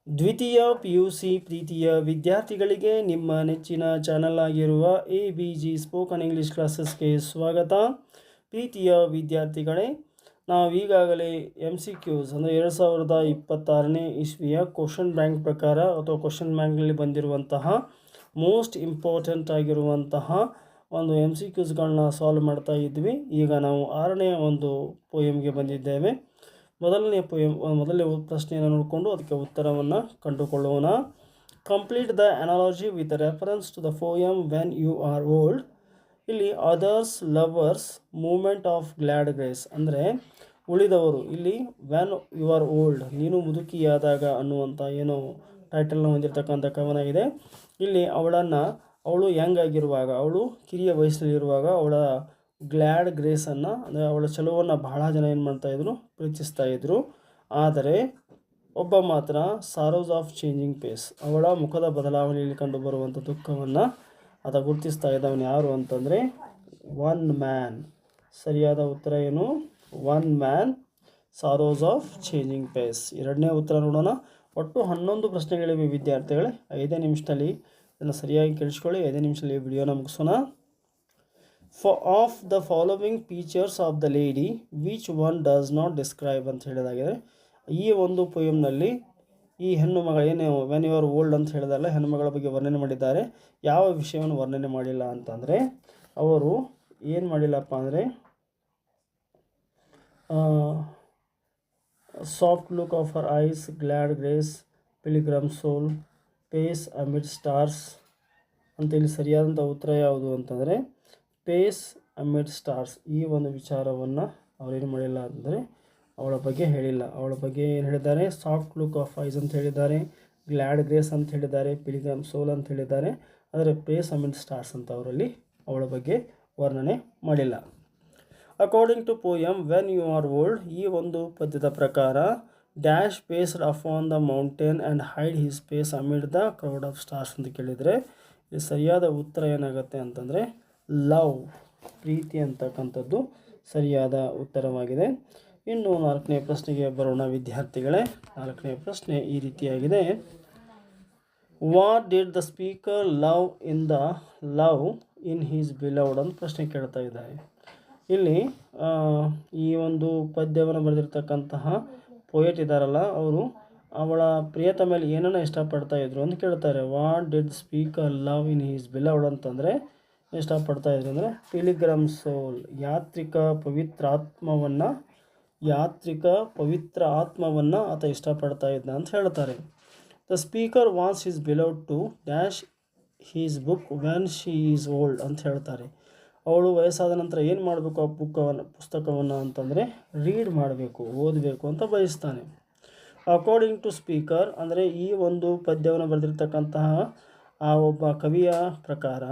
ದ್ವಿತೀಯ PUC ಪ್ರೀತಿಯ ವಿದ್ಯಾರ್ಥಿಗಳಿಗೆ ನಿಮ್ಮ ನೆಚ್ಚಿನ ಚಾನಲ್ ಆಗಿರುವ ABG ಸ್ಪೋಕನ್ ಇಂಗ್ಲೀಷ್ ಕ್ಲಾಸಸ್ಗೆ ಸ್ವಾಗತ. ಪ್ರೀತಿಯ ವಿದ್ಯಾರ್ಥಿಗಳೇ, ನಾವೀಗಾಗಲೇ MCQs ಅಂದರೆ 2026ನೇ ಇಸ್ವಿಯ ಕ್ವಶನ್ ಬ್ಯಾಂಕ್ ಪ್ರಕಾರ ಅಥವಾ ಕ್ವಶನ್ ಬ್ಯಾಂಕ್ನಲ್ಲಿ ಬಂದಿರುವಂತಹ ಮೋಸ್ಟ್ ಇಂಪಾರ್ಟೆಂಟ್ ಆಗಿರುವಂತಹ ಒಂದು MCQsಗಳನ್ನ ಸಾಲ್ವ್ ಮಾಡ್ತಾ ಇದ್ವಿ. ಈಗ ನಾವು 6ನೇ ಒಂದು ಪೋಯಮ್ಗೆ ಬಂದಿದ್ದೇವೆ. ಮೊದಲನೇ ಪ್ರಶ್ನೆಯನ್ನು ನೋಡಿಕೊಂಡು ಅದಕ್ಕೆ ಉತ್ತರವನ್ನು ಕಂಡುಕೊಳ್ಳೋಣ. Complete the analogy with reference to the poem when you are old. ಇಲ್ಲಿ others, lovers, moment of glad grace ಅಂದರೆ ಉಳಿದವರು. ಇಲ್ಲಿ ವೆನ್ ಯು ಆರ್ ಓಲ್ಡ್, ನೀನು ಮುದುಕಿಯಾದಾಗ ಅನ್ನುವಂಥ ಏನೋ ಟೈಟಲ್ನ ಹೊಂದಿರತಕ್ಕಂಥ ಕವನ ಇದೆ. ಇಲ್ಲಿ ಅವಳು ಯಂಗ್ ಆಗಿರುವಾಗ, ಅವಳು ಕಿರಿಯ ವಯಸ್ಸಿನಲ್ಲಿರುವಾಗ ಅವಳ ಗ್ಲ್ಯಾಡ್ ಗ್ರೇಸನ್ನು ಅಂದರೆ ಅವಳ ಚಲುವನ್ನು ಬಹಳ ಜನ ಏನು ಮಾಡ್ತಾಯಿದ್ರು, ಪ್ರೀತಿಸ್ತಾ ಇದ್ರು. ಆದರೆ ಒಬ್ಬ ಮಾತ್ರ ಸಾರೋಸ್ ಆಫ್ ಚೇಂಜಿಂಗ್ ಪೇಸ್, ಅವಳ ಮುಖದ ಬದಲಾವಣೆಯಲ್ಲಿ ಕಂಡುಬರುವಂಥ ದುಃಖವನ್ನು ಗುರುತಿಸ್ತಾ ಇದ್ದವನು ಯಾರು ಅಂತಂದರೆ ಒನ್ ಮ್ಯಾನ್. ಸರಿಯಾದ ಉತ್ತರ ಏನು? One man, sorrows of changing face. ಎರಡನೇ ಉತ್ತರ ನೋಡೋಣ. ಒಟ್ಟು 11 ಪ್ರಶ್ನೆಗಳಿವೆ ವಿದ್ಯಾರ್ಥಿಗಳೇ. 5 ನಿಮಿಷದಲ್ಲಿ ಇದನ್ನು ಸರಿಯಾಗಿ ಕೇಳಿಸ್ಕೊಳ್ಳಿ. 5 ನಿಮಿಷದಲ್ಲಿ ವಿಡಿಯೋನ ಮುಗಿಸೋಣ. Of the following features of the lady which one does not describe ಅಂತ ಹೇಳಿದಾಗಿದೆ. ಈ ಒಂದು ಪೋಯಮ್ನಲ್ಲಿ ಈ ಹೆಣ್ಣು ಮಗಳ ಏನು ವೆನ್ ಯು ಆರ್ ಓಲ್ಡ್ ಅಂತ ಹೇಳಿದಾರಲ್ಲ, ಹೆಣ್ಣುಮಗಳ ಬಗ್ಗೆ ವರ್ಣನೆ ಮಾಡಿದ್ದಾರೆ. ಯಾವ ವಿಷಯವನ್ನು ವರ್ಣನೆ ಮಾಡಿಲ್ಲ ಅಂತಂದರೆ ಅವರು ಏನು ಮಾಡಿಲ್ಲಪ್ಪ ಅಂದರೆ soft look of her eyes, glad grace, pilgrim soul, face amid stars ಅಂತ. ಇಲ್ಲಿ ಸರಿಯಾದಂಥ ಉತ್ತರ ಯಾವುದು ಅಂತಂದರೆ ಪೇಸ್ ಅಮಿಡ್ ಸ್ಟಾರ್ಸ್. ಈ ಒಂದು ವಿಚಾರವನ್ನು ಅವರೇನು ಮಾಡಿಲ್ಲ ಅಂದರೆ ಅವಳ ಬಗ್ಗೆ ಹೇಳಿಲ್ಲ. ಅವಳ ಬಗ್ಗೆ ಏನು ಹೇಳಿದ್ದಾರೆ? ಸಾಫ್ಟ್ ಲುಕ್ ಆಫ್ ಐಸ್ ಅಂತ ಹೇಳಿದ್ದಾರೆ, ಗ್ಲ್ಯಾಡ್ ಗ್ರೇಸ್ ಅಂತ ಹೇಳಿದ್ದಾರೆ, ಪಿಲಿಗ್ರಮ್ ಸೋಲ್ ಅಂತ ಹೇಳಿದ್ದಾರೆ. ಆದರೆ ಪೇಸ್ ಅಮಿಡ್ ಸ್ಟಾರ್ಸ್ ಅಂತ ಅವರಲ್ಲಿ ಅವಳ ಬಗ್ಗೆ ವರ್ಣನೆ ಮಾಡಿಲ್ಲ. According to poem when you are old, ಈ ಒಂದು ಪದ್ಯದ ಪ್ರಕಾರ dash paced upon the mountain and hide his face amid the crowd of stars ಅಂತ ಕೇಳಿದರೆ ಇದು ಸರಿಯಾದ ಉತ್ತರ ಏನಾಗುತ್ತೆ ಅಂತಂದರೆ ಲವ್, ಪ್ರೀತಿ ಅಂತಕ್ಕಂಥದ್ದು ಸರಿಯಾದ ಉತ್ತರವಾಗಿದೆ. ಇನ್ನು 4ನೇ ಪ್ರಶ್ನೆಗೆ ಬರೋಣ ವಿದ್ಯಾರ್ಥಿಗಳೇ. 4ನೇ ಪ್ರಶ್ನೆ ಈ ರೀತಿಯಾಗಿದೆ. What did the speaker love in his beloved ಅಂತ ಪ್ರಶ್ನೆ ಕೇಳ್ತಾ ಇದ್ದಾರೆ. ಇಲ್ಲಿ ಈ ಒಂದು ಪದ್ಯವನ್ನು ಬರೆದಿರ್ತಕ್ಕಂತಹ ಪೋಯೆಟ್ ಇದ್ದಾರಲ್ಲ, ಅವರು ಅವಳ ಪ್ರಿಯತಮೆಯಲ್ಲಿ ಏನನ್ನು ಇಷ್ಟಪಡ್ತಾ ಇದ್ರು ಅಂತ ಕೇಳ್ತಾರೆ. What did speaker love in his beloved ಅಂತಂದರೆ ಇಷ್ಟಪಡ್ತಾ ಇದ್ರು ಅಂದರೆ ಪಿಲಿಗ್ರಮ್ ಸೋಲ್, ಯಾತ್ರಿಕ ಪವಿತ್ರ ಆತ್ಮವನ್ನು ಆತ ಇಷ್ಟಪಡ್ತಾ ಇದ್ದ ಅಂತ ಹೇಳ್ತಾರೆ. The speaker wants his beloved to dash his book when she is old ಅಂತ ಹೇಳ್ತಾರೆ. ಅವಳು ವಯಸ್ಸಾದ ನಂತರ ಏನು ಮಾಡಬೇಕು? ಆ ಪುಸ್ತಕವನ್ನು ಅಂತಂದರೆ ರೀಡ್ ಮಾಡಬೇಕು, ಓದಬೇಕು ಅಂತ ಬಯಸ್ತಾನೆ. ಅಕಾರ್ಡಿಂಗ್ ಟು ಸ್ಪೀಕರ್ ಅಂದರೆ ಈ ಒಂದು ಪದ್ಯವನ್ನು ಬರೆದಿರ್ತಕ್ಕಂತಹ ಆ ಒಬ್ಬ ಕವಿಯ ಪ್ರಕಾರ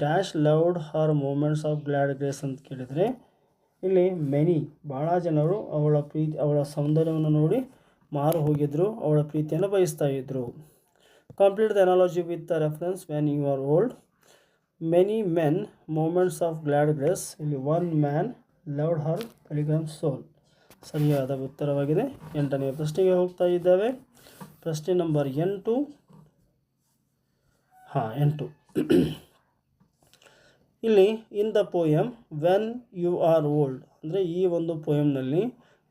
dash loved her moments of glad grace ಅಂತ ಕೇಳಿದರೆ ಇಲ್ಲಿ ಭಾಳ ಜನರು ಅವಳ ಸೌಂದರ್ಯವನ್ನು ನೋಡಿ ಮಾರು ಹೋಗಿದ್ರು, ಅವಳ ಪ್ರೀತಿಯನ್ನು ಬಯಸ್ತಾ ಇದ್ದರು. Complete the analogy with the reference when you are old. Many men moments of glad grace. ಇಲ್ಲಿ one man loved her pilgrim soul ಸರಿಯಾದ ಉತ್ತರವಾಗಿದೆ. 8ನೇ ಪ್ರಶ್ನೆಗೆ ಹೋಗ್ತಾ ಇದ್ದಾವೆ. ಪ್ರಶ್ನೆ ನಂಬರ್ 8. ಇಲ್ಲಿ in the poem when you are old ಅಂದರೆ ಈ ಒಂದು ಪೋಯಮ್ನಲ್ಲಿ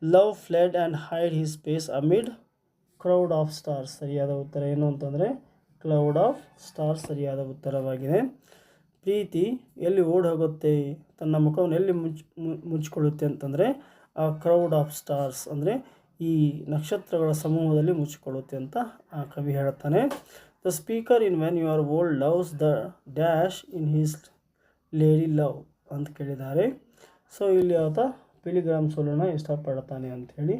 love fled and hide his face amid crowd of stars. ಸರಿಯಾದ ಉತ್ತರ ಏನು ಅಂತಂದರೆ ಕ್ಲೌಡ್ ಆಫ್ ಸ್ಟಾರ್ಸ್ ಸರಿಯಾದ ಉತ್ತರವಾಗಿದೆ. ಪ್ರೀತಿ ಎಲ್ಲಿ ಓಡಿ ಹೋಗುತ್ತೆ, ತನ್ನ ಮುಖವನ್ನು ಎಲ್ಲಿ ಮುಚ್ಚಿಕೊಳ್ಳುತ್ತೆ ಅಂತಂದರೆ ಆ ಕ್ರೌಡ್ ಆಫ್ ಸ್ಟಾರ್ಸ್ ಅಂದರೆ ಈ ನಕ್ಷತ್ರಗಳ ಸಮೂಹದಲ್ಲಿ ಮುಚ್ಚಿಕೊಳ್ಳುತ್ತೆ ಅಂತ ಆ ಕವಿ ಹೇಳ್ತಾನೆ. The speaker in when you are old loves the dash in his lady love ಅಂತ ಕೇಳಿದ್ದಾರೆ. ಸೊ ಇಲ್ಲಿ ಆತ ಪಿಲಿಗ್ರಾಮ್ ಸೋಲನ್ನು ಇಷ್ಟಪಡ್ತಾನೆ ಅಂಥೇಳಿ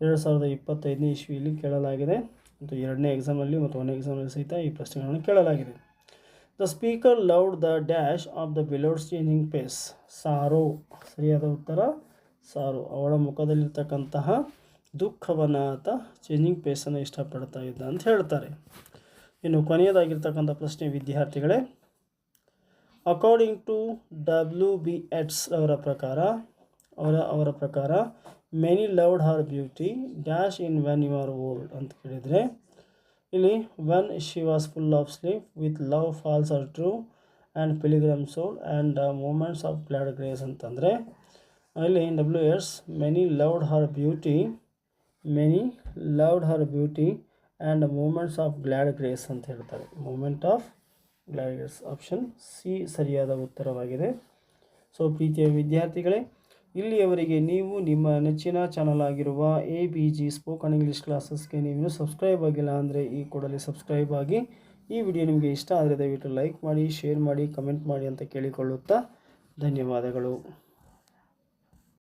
2025ನೇ ಇಸ್ವಿಯಲ್ಲಿ ಕೇಳಲಾಗಿದೆ. ಮತ್ತು 2ನೇ ಎಕ್ಸಾಮಲ್ಲಿ ಮತ್ತು 1ನೇ ಎಕ್ಸಾಮಲ್ಲಿ ಸಹಿತ ಈ ಪ್ರಶ್ನೆಗಳನ್ನು ಕೇಳಲಾಗಿದೆ. The speaker loved the dash of the beloved changing face. Sorrow ಸರಿಯಾದ ಉತ್ತರ ಸಾರೋ. ಅವಳ ಮುಖದಲ್ಲಿರ್ತಕ್ಕಂತಹ ದುಃಖವನ್ನು ಆತ ಚೇಂಜಿಂಗ್ ಪೇಸನ್ನು ಇಷ್ಟಪಡ್ತಾ ಇದ್ದ ಅಂತ ಹೇಳ್ತಾರೆ. ಇನ್ನು ಕೊನೆಯದಾಗಿರ್ತಕ್ಕಂಥ ಪ್ರಶ್ನೆ ವಿದ್ಯಾರ್ಥಿಗಳೇ. ಅಕಾರ್ಡಿಂಗ್ ಟು WB Yeats ಅವರ ಪ್ರಕಾರ many loved her beauty dash in when you are old ಅಂತ ಕೇಳಿದರೆ ಇಲ್ಲಿ when she was full of sleep with love false or true and pilgrim soul and moments of glad grace ಅಂತಂದರೆ ಇಲ್ಲಿ WS many loved her beauty and moments of glad grace ಅಂತ ಹೇಳ್ತಾರೆ. Moment of glad grace option C ಸರಿಯಾದ ಉತ್ತರವಾಗಿದೆ. So ಪ್ರೀತಿಯ ವಿದ್ಯಾರ್ಥಿಗಳೇ, ಇಲ್ಲಿಯವರೆಗೆ ನೀವು ನಿಮ್ಮ ನೆಚ್ಚಿನ ಚಾನಲ್ ಆಗಿರುವ ABG ಸ್ಪೋಕನ್ ಇಂಗ್ಲೀಷ್ ಕ್ಲಾಸಸ್ಗೆ ನೀವು ಸಬ್ಸ್ಕ್ರೈಬ್ ಆಗಿಲ್ಲ ಅಂದರೆ ಈ ಕೂಡಲೇ ಸಬ್ಸ್ಕ್ರೈಬ್ ಆಗಿ. ಈ ವಿಡಿಯೋ ನಿಮಗೆ ಇಷ್ಟ ಆದರೆ ದಯವಿಟ್ಟು ಲೈಕ್ ಮಾಡಿ, ಶೇರ್ ಮಾಡಿ, ಕಮೆಂಟ್ ಮಾಡಿ ಅಂತ ಕೇಳಿಕೊಳ್ಳುತ್ತಾ ಧನ್ಯವಾದಗಳು.